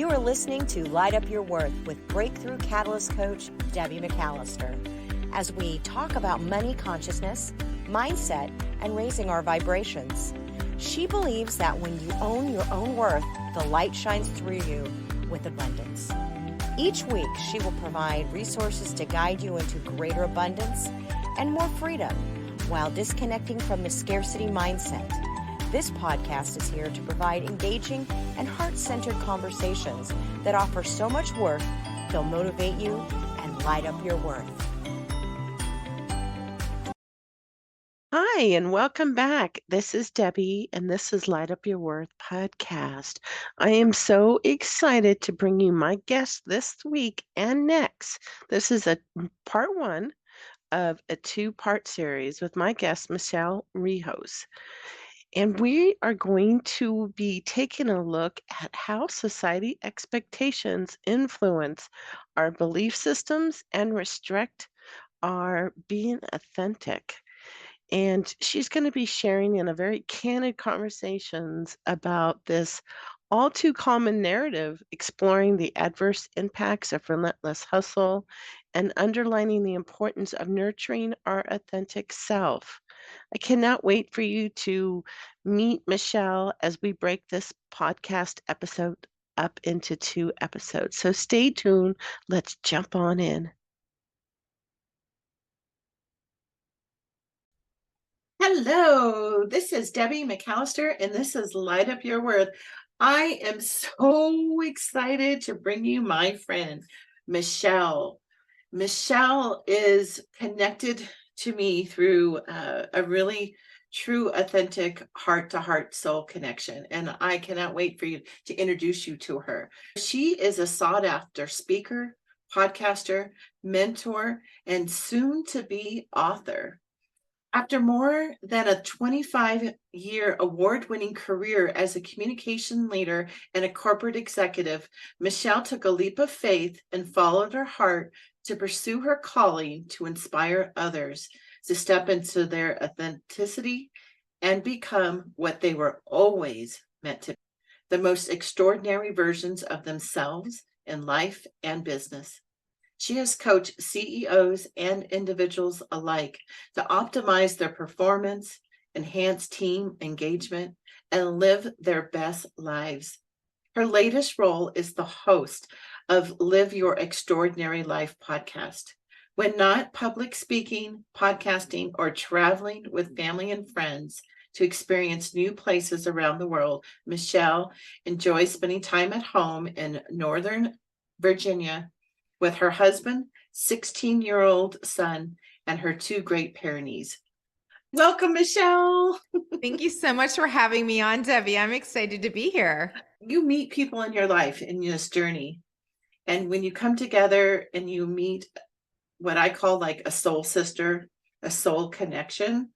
You are listening to Light Up Your Worth with Breakthrough Catalyst Coach Debbie McAllister as we talk about money consciousness, mindset, and raising our vibrations. She believes that when you own your own worth, the light shines through you with abundance. Each week, she will provide resources to guide you into greater abundance and more freedom while disconnecting from the scarcity mindset. This podcast is here to provide engaging and heart-centered conversations that offer so much worth, they'll motivate you and light up your worth. Hi, and welcome back. This is Debbie, and this is Light Up Your Worth podcast. I am so excited to bring you my guest this week and next. This is a part one of a two-part series with my guest, Michelle Rios. And we are going to be taking a look at how society expectations influence our belief systems and restrict our being authentic. And she's going to be sharing in a very candid conversations about this all too common narrative, exploring the adverse impacts of relentless hustle and underlining the importance of nurturing our authentic self. I cannot wait for you to meet Michelle as we break this podcast episode up into two episodes. So stay tuned. Let's jump on in. Hello, this is Debbie McAllister, and this is Light Up Your Worth. I am so excited to bring you my friend, Michelle. Michelle is connected to me through a really true, authentic heart-to-heart soul connection, and I cannot wait for you to introduce you to her. She is a sought-after speaker, podcaster, mentor, and soon-to-be author. After more than a 25-year award-winning career as a communication leader and a corporate executive, Michelle took a leap of faith and followed her heart to pursue her calling to inspire others to step into their authenticity and become what they were always meant to be, the most extraordinary versions of themselves in life and business. She has coached CEOs and individuals alike to optimize their performance, enhance team engagement, and live their best lives. Her latest role is the host of Live Your Extraordinary Life podcast. When not public speaking, podcasting, or traveling with family and friends to experience new places around the world, Michelle enjoys spending time at home in Northern Virginia with her husband, 16-year-old son, and her two Great Pyrenees. Welcome, Michelle. Thank you so much for having me on, Debbie. I'm excited to be here. You meet people in your life in this journey. And when you come together and you meet what I call like a soul sister, a soul connection,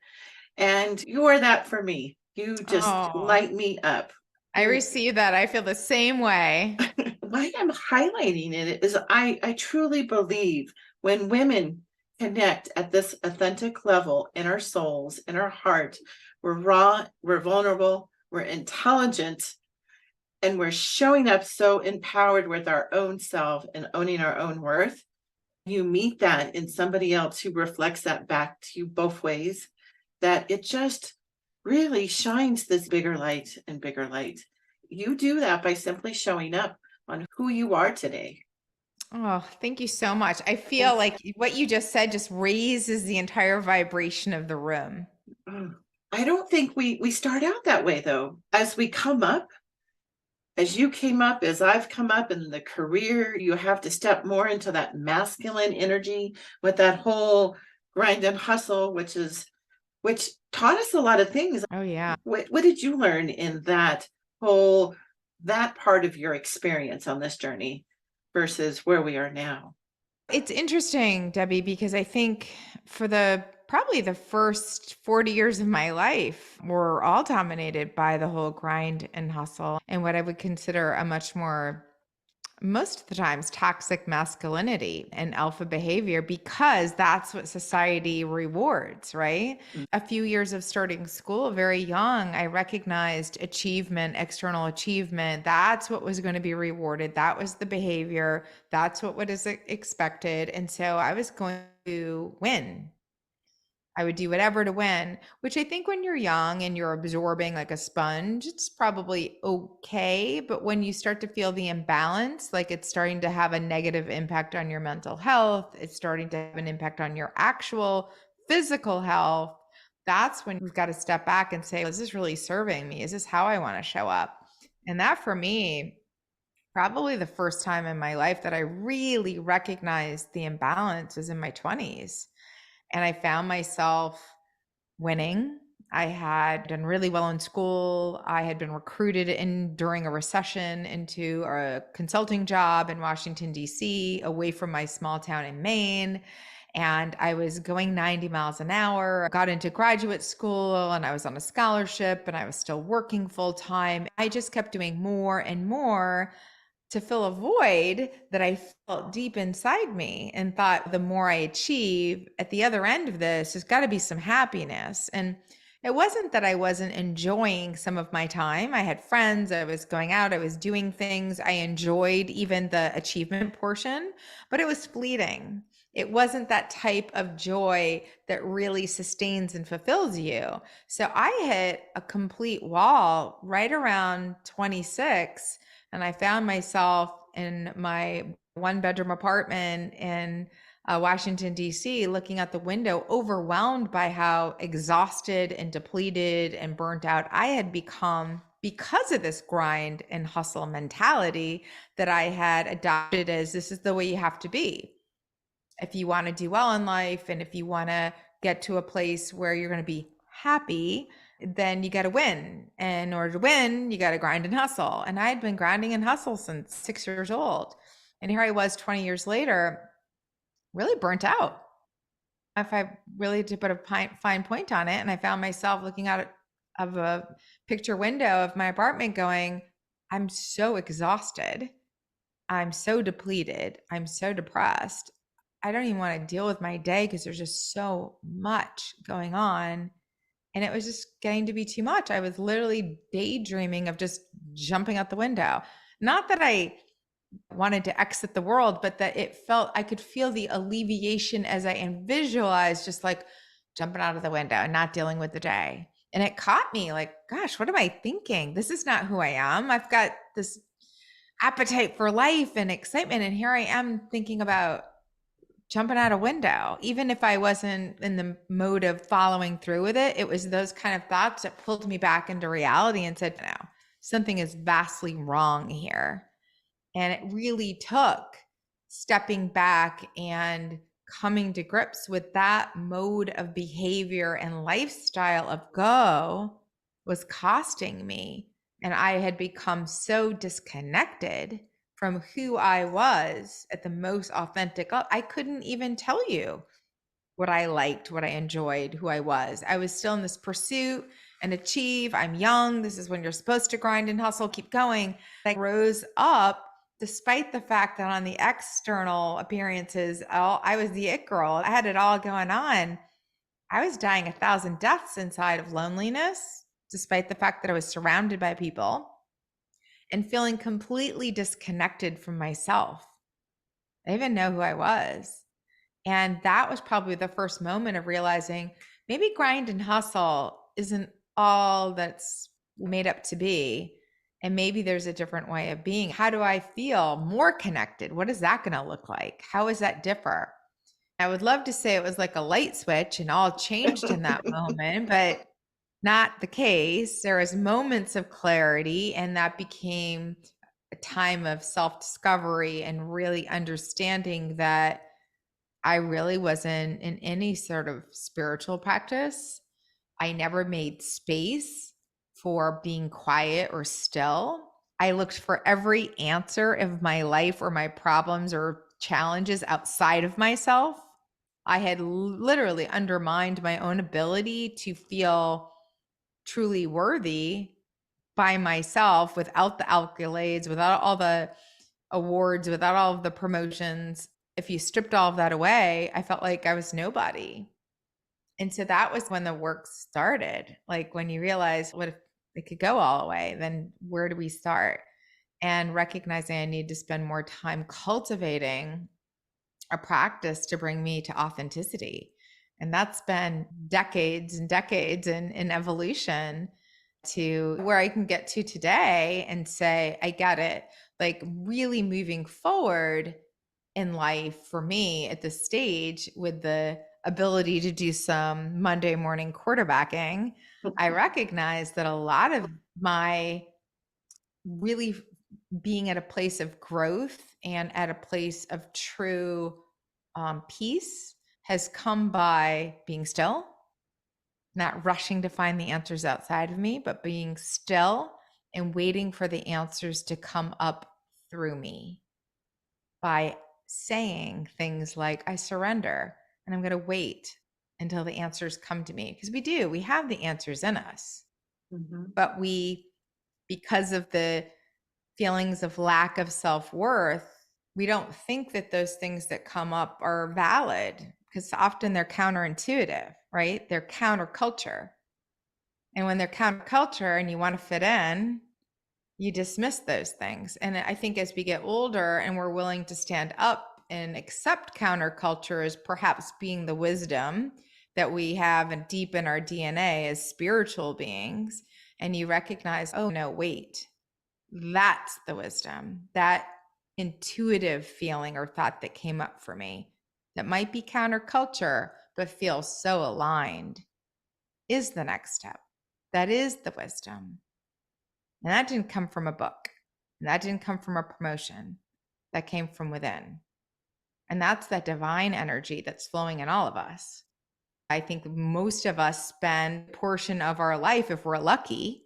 and you are that for me. You just light me up. I receive that. I feel the same way. Why I'm highlighting it is I truly believe when women connect at this authentic level in our souls, in our heart, we're raw, we're vulnerable, we're intelligent, and we're showing up so empowered with our own self and owning our own worth. You meet that in somebody else who reflects that back to you both ways, that it just really shines this bigger light and bigger light. You do that by simply showing up on who you are today. Oh, thank you so much. I feel like what you just said just raises the entire vibration of the room. I don't think we start out that way, though. As we come up, as you came up, as I've come up in the career, you have to step more into that masculine energy with that whole grind and hustle, which taught us a lot of things. Oh, yeah. What did you learn in that part of your experience on this journey versus where we are now? It's interesting, Debbie, because I think for probably the first 40 years of my life were all dominated by the whole grind and hustle and what I would consider a much more most of the times toxic masculinity and alpha behavior because that's what society rewards, right? A few years of starting school, very young, I recognized achievement, external achievement. That's what was going to be rewarded. That was the behavior. That's what was expected. And so I was going to win. I would do whatever to win, which I think when you're young and you're absorbing like a sponge, it's probably okay. But when you start to feel the imbalance, like it's starting to have a negative impact on your mental health, it's starting to have an impact on your actual physical health, that's when we've got to step back and say, is this really serving me? Is this how I want to show up? And that for me, probably the first time in my life that I really recognized the imbalance was in my 20s. And I found myself winning. I had done really well in school. I had been recruited in during a recession into a consulting job in Washington, D.C., away from my small town in Maine. And I was going 90 miles an hour. I got into graduate school and I was on a scholarship and I was still working full time. I just kept doing more and more to fill a void that I felt deep inside me, and thought the more I achieve at the other end of this, there's got to be some happiness. And it wasn't that I wasn't enjoying some of my time. I had friends, I was going out, I was doing things. I enjoyed even the achievement portion, but it was fleeting. It wasn't that type of joy that really sustains and fulfills you. So I hit a complete wall right around 26. And I found myself in my one-bedroom apartment in Washington, D.C., looking out the window, overwhelmed by how exhausted and depleted and burnt out I had become because of this grind and hustle mentality that I had adopted as this is the way you have to be. If you want to do well in life and if you want to get to a place where you're going to be happy, then you got to win. And in order to win, you got to grind and hustle. And I had been grinding and hustle since 6 years old. And here I was 20 years later, really burnt out. If I really to put a fine point on it, and I found myself looking out of a picture window of my apartment going, I'm so exhausted. I'm so depleted. I'm so depressed. I don't even want to deal with my day because there's just so much going on. And it was just getting to be too much. I was literally daydreaming of just jumping out the window. Not that I wanted to exit the world, but that it felt, I could feel the alleviation as I visualized just like jumping out of the window and not dealing with the day. And it caught me like, gosh, what am I thinking? This is not who I am. I've got this appetite for life and excitement. And here I am thinking about jumping out a window. Even if I wasn't in the mode of following through with it, it was those kind of thoughts that pulled me back into reality and said, no, something is vastly wrong here. And it really took stepping back and coming to grips with that mode of behavior and lifestyle of go was costing me. And I had become so disconnected from who I was at the most authentic. I couldn't even tell you what I liked, what I enjoyed, who I was. I was still in this pursuit and achieve. I'm young. This is when you're supposed to grind and hustle, keep going. I rose up despite the fact that on the external appearances, I was the it girl. I had it all going on. I was dying 1,000 deaths inside of loneliness, despite the fact that I was surrounded by people and feeling completely disconnected from myself. I didn't even know who I was. And that was probably the first moment of realizing maybe grind and hustle isn't all that's made up to be. And maybe there's a different way of being. How do I feel more connected? What is that going to look like? How is that differ? I would love to say it was like a light switch and all changed in that moment, but not the case. There was moments of clarity, and that became a time of self-discovery and really understanding that I really wasn't in any sort of spiritual practice. I never made space for being quiet or still. I looked for every answer of my life or my problems or challenges outside of myself. I had literally undermined my own ability to feel truly worthy by myself without the accolades, without all the awards, without all of the promotions, if you stripped all of that away, I felt like I was nobody. And so that was when the work started. Like when you realize, what if it could go all away? Then where do we start? And recognizing I need to spend more time cultivating a practice to bring me to authenticity. And that's been decades and decades in evolution to where I can get to today and say, I get it. Like really moving forward in life for me at this stage with the ability to do some Monday morning quarterbacking, I recognize that a lot of my really being at a place of growth and at a place of true peace has come by being still, not rushing to find the answers outside of me, but being still and waiting for the answers to come up through me by saying things like, I surrender and I'm going to wait until the answers come to me. Because we have the answers in us, but because of the feelings of lack of self-worth, we don't think that those things that come up are valid because often they're counterintuitive, right? They're counterculture. And when they're counterculture and you want to fit in, you dismiss those things. And I think as we get older and we're willing to stand up and accept counterculture as perhaps being the wisdom that we have and deep in our DNA as spiritual beings, and you recognize, oh no, wait, that's the wisdom, that intuitive feeling or thought that came up for me that might be counterculture, but feels so aligned, is the next step. That is the wisdom. And that didn't come from a book. And that didn't come from a promotion. That came from within. And that's that divine energy that's flowing in all of us. I think most of us spend a portion of our life, if we're lucky,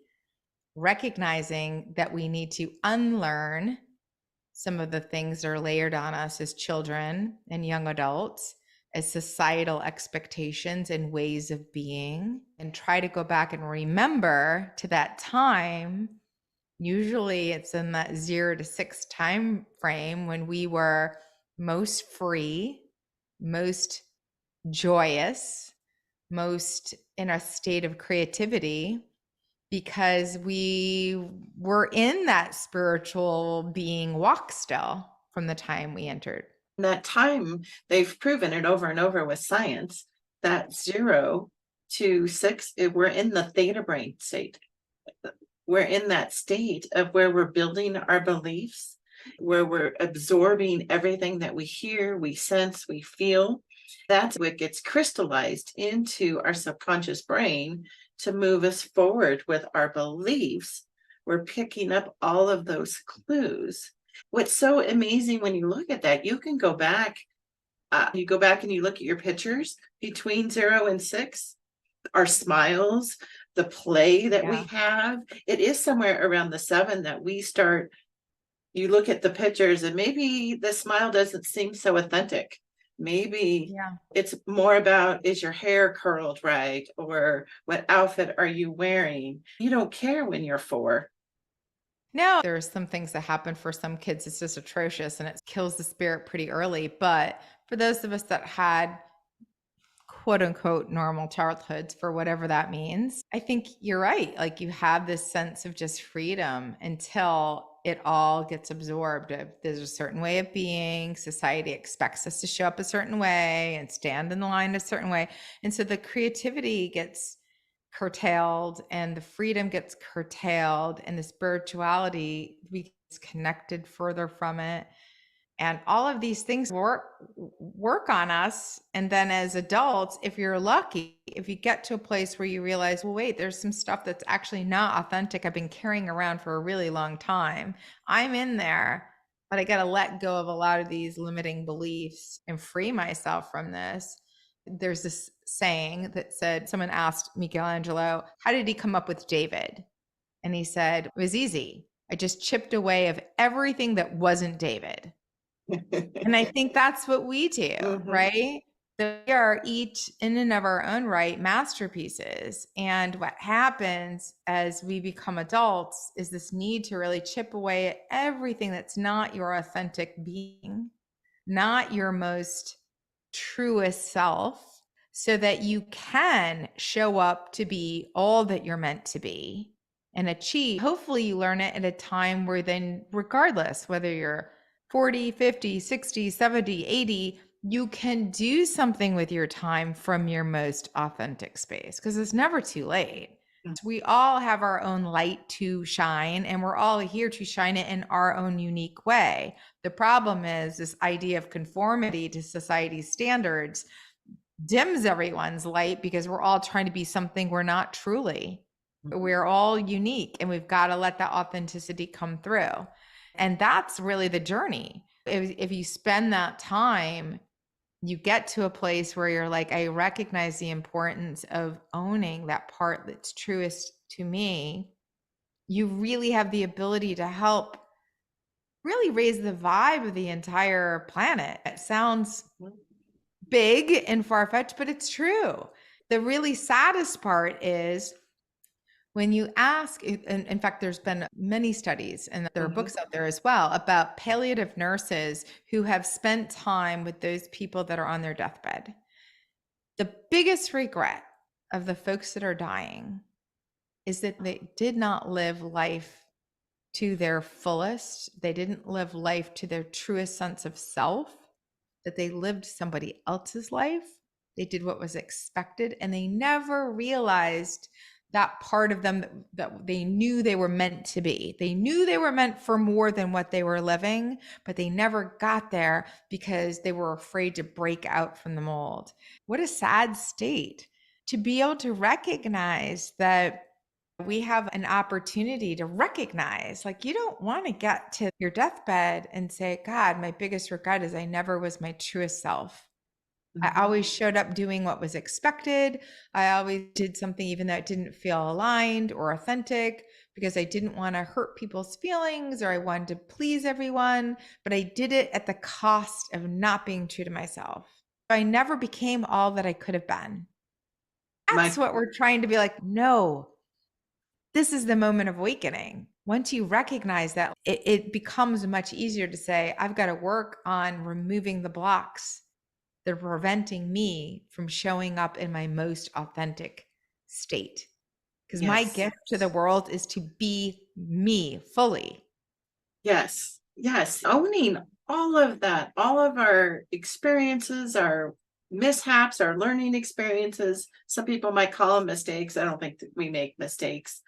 recognizing that we need to unlearn some of the things that are layered on us as children and young adults, as societal expectations and ways of being, and try to go back and remember to that time. Usually it's in that 0 to 6 time frame when we were most free, most joyous, most in a state of creativity, because we were in that spiritual being walk still from the time we entered. That time, they've proven it over and over with science, that 0 to 6, we're in the theta brain state. We're in that state of where we're building our beliefs, where we're absorbing everything that we hear, we sense, we feel. That's what gets crystallized into our subconscious brain to move us forward with our beliefs. We're picking up all of those clues. What's so amazing when you look at that, you can go back, you go back and you look at your pictures between 0 and 6, our smiles, the play that we have. It is somewhere around the 7 that we start, you look at the pictures and maybe the smile doesn't seem so authentic. Maybe it's more about, is your hair curled right? Or what outfit are you wearing? You don't care when you're 4. No, there's some things that happen for some kids. It's just atrocious and it kills the spirit pretty early. But for those of us that had quote unquote normal childhoods, for whatever that means, I think you're right. Like you have this sense of just freedom until it all gets absorbed. There's a certain way of being. Society expects us to show up a certain way and stand in the line a certain way. And so the creativity gets curtailed and the freedom gets curtailed and the spirituality gets connected further from it. And all of these things work on us. And then as adults, if you're lucky, if you get to a place where you realize, well, wait, there's some stuff that's actually not authentic. I've been carrying around for a really long time. I'm in there, but I got to let go of a lot of these limiting beliefs and free myself from this. There's this saying that said, someone asked Michelangelo, how did he come up with David? And he said, it was easy. I just chipped away of everything that wasn't David. And I think that's what we do, right? So we are each in and of our own right masterpieces. And what happens as we become adults is this need to really chip away at everything that's not your authentic being, not your most truest self, so that you can show up to be all that you're meant to be and achieve. Hopefully you learn it at a time where then, regardless whether you're 40, 50, 60, 70, 80, you can do something with your time from your most authentic space, because it's never too late. We all have our own light to shine, and we're all here to shine it in our own unique way. The problem is this idea of conformity to society's standards dims everyone's light, because we're all trying to be something we're not truly. We're all unique, and we've got to let that authenticity come through. And that's really the journey. If you spend that time, you get to a place where you're like, I recognize the importance of owning that part that's truest to me. You really have the ability to help really raise the vibe of the entire planet. It sounds big and far-fetched, but it's true. The really saddest part is when you ask, in fact, there's been many studies, and there are books out there as well, about palliative nurses who have spent time with those people that are on their deathbed. The biggest regret of the folks that are dying is that they did not live life to their fullest. They didn't live life to their truest sense of self, that they lived somebody else's life. They did what was expected, and they never realized that part of them that they knew they were meant to be. They knew they were meant for more than what they were living, but they never got there because they were afraid to break out from the mold. What a sad state to be able to recognize that we have an opportunity to recognize, like, you don't want to get to your deathbed and say, God, my biggest regret is I never was my truest self. I always showed up doing what was expected. I always did something even though it didn't feel aligned or authentic, because I didn't want to hurt people's feelings or I wanted to please everyone, but I did it at the cost of not being true to myself. I never became all that I could have been. That's what we're trying to be like, no, this is the moment of awakening. Once you recognize that, it becomes much easier to say, I've got to work on removing the blocks that are preventing me from showing up in my most authentic state. Because my gift to the world is to be me fully. Yes. Owning all of that, all of our experiences, our mishaps, our learning experiences. Some people might call them mistakes. I don't think that we make mistakes.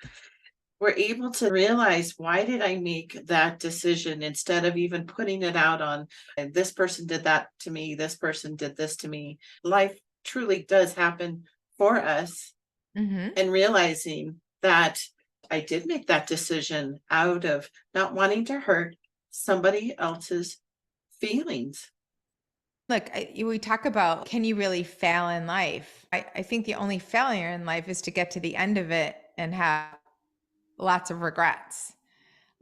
We're able to realize, why did I make that decision, instead of even putting it out on, this person did that to me, this person did this to me. Life truly does happen for us. And realizing that I did make that decision out of not wanting to hurt somebody else's feelings. Look, we talk about, can you really fail in life? I think the only failure in life is to get to the end of it and have lots of regrets.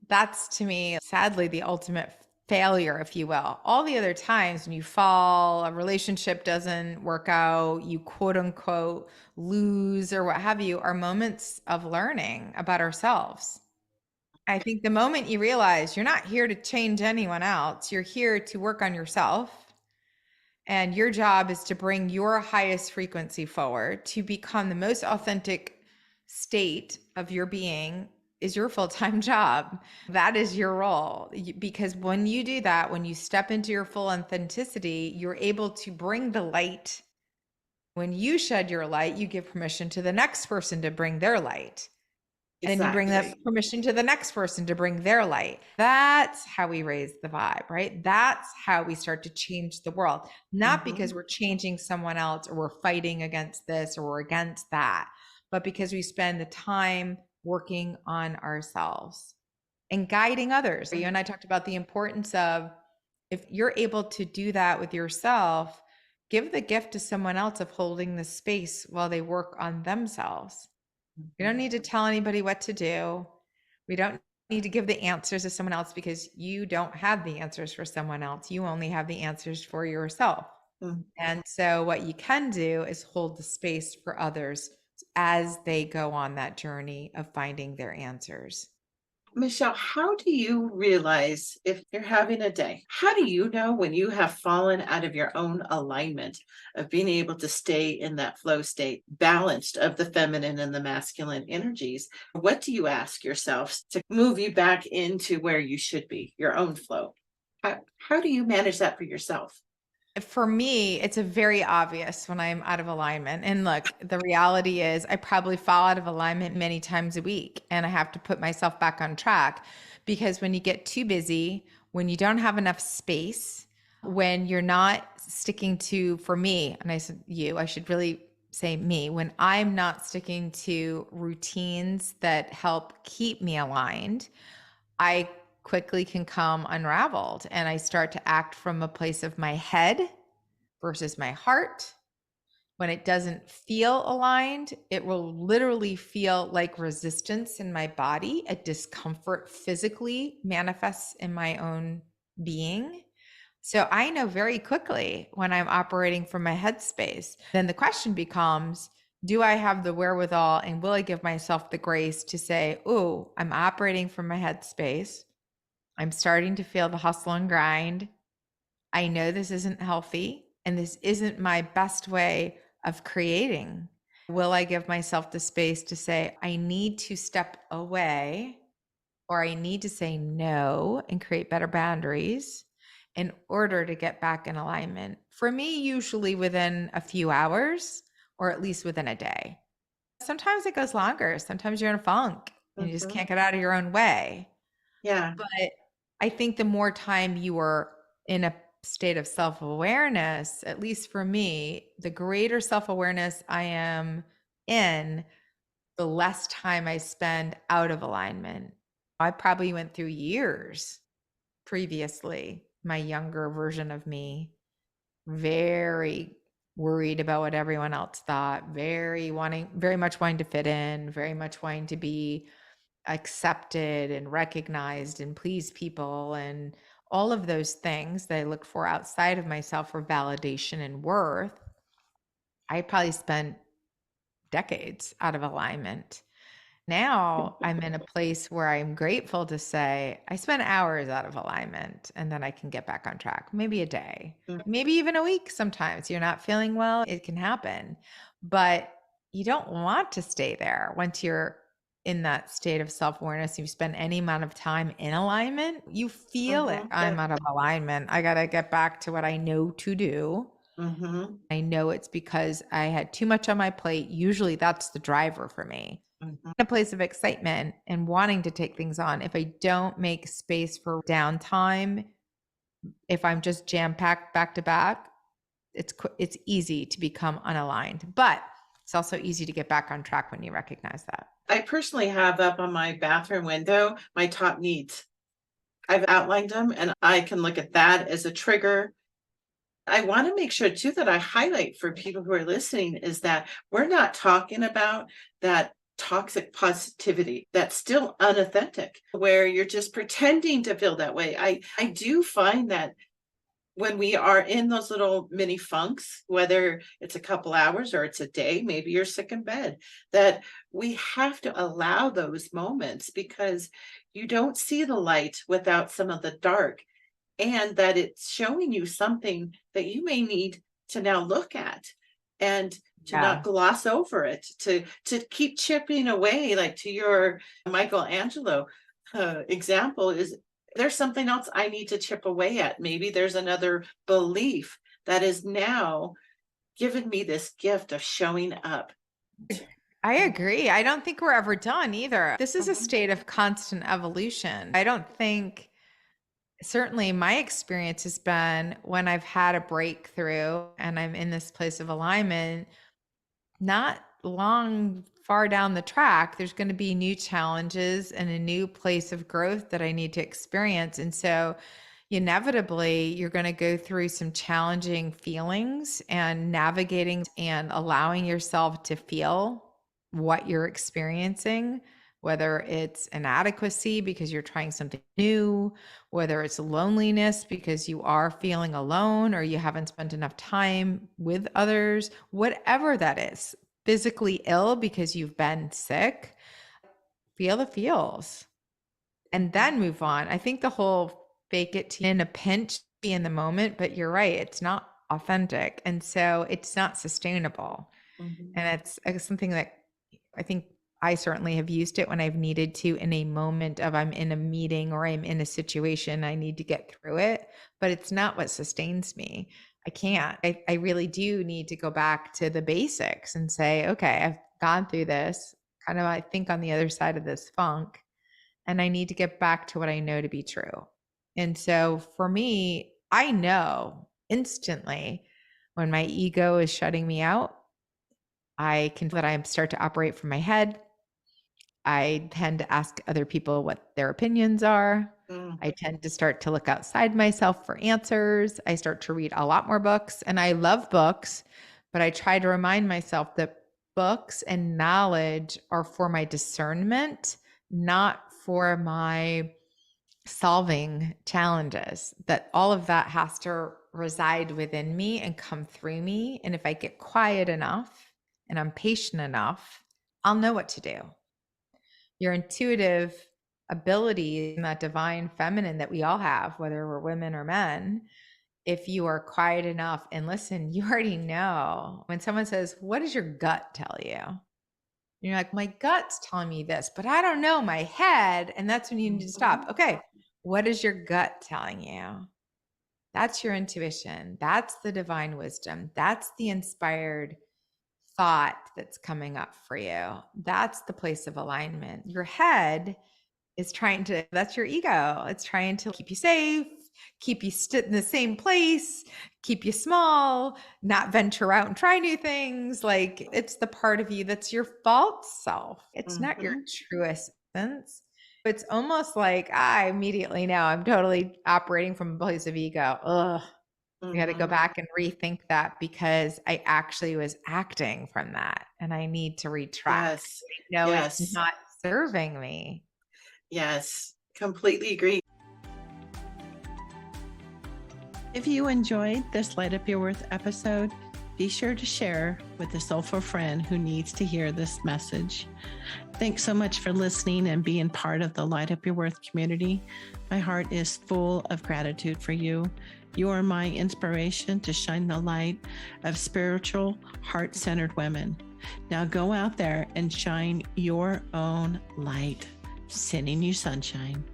That's, to me, sadly, the ultimate failure, if you will. All the other times when you fall, a relationship doesn't work out, you quote unquote lose or what have you, are moments of learning about ourselves. I think the moment you realize you're not here to change anyone else, you're here to work on yourself. And your job is to bring your highest frequency forward, to become the most authentic state of your being, is your full-time job. That is your role. Because when you do that, when you step into your full authenticity, you're able to bring the light. When you shed your light, you give permission to the next person to bring their light. And you bring that permission to the next person to bring their light. That's how we raise the vibe, right? That's how we start to change the world. Not because we're changing someone else or we're fighting against this or we're against that, but because we spend the time working on ourselves and guiding others. You and I talked about the importance of, if you're able to do that with yourself, give the gift to someone else of holding the space while they work on themselves. We don't need to tell anybody what to do. We don't need to give the answers to someone else, because you don't have the answers for someone else. You only have the answers for yourself. Mm. And so what you can do is hold the space for others as they go on that journey of finding their answers. Michelle, how do you realize if you're having a day? How do you know when you have fallen out of your own alignment of being able to stay in that flow state, balanced of the feminine and the masculine energies? What do you ask yourself to move you back into where you should be, your own flow? How do you manage that for yourself? For me, it's a very obvious when I'm out of alignment. And look, the reality is I probably fall out of alignment many times a week, and I have to put myself back on track, because when you get too busy, when you don't have enough space, when you're not sticking to, for me, and I said you, I should really say me, when I'm not sticking to routines that help keep me aligned, I quickly can come unraveled, and I start to act from a place of my head versus my heart. When it doesn't feel aligned, it will literally feel like resistance in my body. A discomfort physically manifests in my own being. So I know very quickly when I'm operating from my headspace. Then the question becomes, do I have the wherewithal and will I give myself the grace to say, oh, I'm operating from my headspace. I'm starting to feel the hustle and grind. I know this isn't healthy and this isn't my best way of creating. Will I give myself the space to say, I need to step away, or I need to say no and create better boundaries in order to get back in alignment? For me, usually within a few hours, or at least within a day. Sometimes it goes longer. Sometimes you're in a funk and you just Mhm. can't get out of your own way. Yeah. But I think the more time you are in a state of self-awareness, at least for me, the greater self-awareness I am in, the less time I spend out of alignment. I probably went through years previously, my younger version of me, very worried about what everyone else thought, very much wanting to fit in, very much wanting to be accepted and recognized and please people, and all of those things that I look for outside of myself for validation and worth. I probably spent decades out of alignment. Now I'm in a place where I'm grateful to say I spent hours out of alignment, and then I can get back on track. Maybe a day, Mm. maybe even a week. Sometimes you're not feeling well, it can happen, but you don't want to stay there. Once you're in that state of self-awareness, you spend any amount of time in alignment, you feel it. Mhm. I'm out of alignment. I got to get back to what I know to do. Mhm. I know it's because I had too much on my plate. Usually that's the driver for me. Mhm. A place of excitement and wanting to take things on. If I don't make space for downtime, if I'm just jam-packed back to back, it's easy to become unaligned. But it's also easy to get back on track when you recognize that. I personally have up on my bathroom window my top needs. I've outlined them and I can look at that as a trigger. I want to make sure too that I highlight for people who are listening is that we're not talking about that toxic positivity that's still unauthentic, where you're just pretending to feel that way. I do find that when we are in those little mini funks, whether it's a couple hours or it's a day, maybe you're sick in bed, that we have to allow those moments because you don't see the light without some of the dark, and that it's showing you something that you may need to now look at and to not Yeah. gloss over it, to keep chipping away, like to your Michelangelo example, is there's something else I need to chip away at. Maybe there's another belief that is now given me this gift of showing up. I agree. I don't think we're ever done either. This is a Mhm. state of constant evolution. I don't think, certainly my experience has been when I've had a breakthrough and I'm in this place of alignment, not long far down the track, there's going to be new challenges and a new place of growth that I need to experience. And so inevitably, you're going to go through some challenging feelings, and navigating and allowing yourself to feel what you're experiencing whether it's inadequacy because you're trying something new, whether it's loneliness because you are feeling alone or you haven't spent enough time with others, whatever that is, physically ill because you've been sick, feel the feels and then move on. I think the whole fake it till in a pinch, be in the moment, but you're right, it's not authentic. And so it's not sustainable. And it's something that I think I certainly have used it when I've needed to in a moment of I'm in a meeting or I'm in a situation, I need to get through it, but it's not what sustains me. I can't. I really do need to go back to the basics and say, okay, I've gone through this, kind of, I think, on the other side of this funk, and I need to get back to what I know to be true. And so for me, I know instantly when my ego is shutting me out. I can feel that I start to operate from my head. I tend to ask other people what their opinions are. I tend to start to look outside myself for answers. I start to read a lot more books, and I love books, but I try to remind myself that books and knowledge are for my discernment, not for my solving challenges, that all of that has to reside within me and come through me. And if I get quiet enough and I'm patient enough, I'll know what to do. Your intuitive ability and that divine feminine that we all have, whether we're women or men, if you are quiet enough and listen, you already know. When someone says, what does your gut tell you? You're like, my gut's telling me this, but I don't know, my head. And that's when you need to stop. Okay, what is your gut telling you? That's your intuition. That's the divine wisdom. That's the inspired thought that's coming up for you. That's the place of alignment. Your head is trying to, that's your ego. It's trying to keep you safe, keep you in the same place, keep you small, not venture out and try new things. Like, it's the part of you that's your false self. It's not your true essence. It's almost like I immediately know I'm totally operating from a place of ego. Ugh. I got to go back and rethink that because I actually was acting from that, and I need to retract. Yes. No, it's not serving me. Yes, completely agree. If you enjoyed this Light Up Your Worth episode, be sure to share with a soulful friend who needs to hear this message. Thanks so much for listening and being part of the Light Up Your Worth community. My heart is full of gratitude for you. You are my inspiration to shine the light of spiritual, heart-centered women. Now go out there and shine your own light. Sending you sunshine.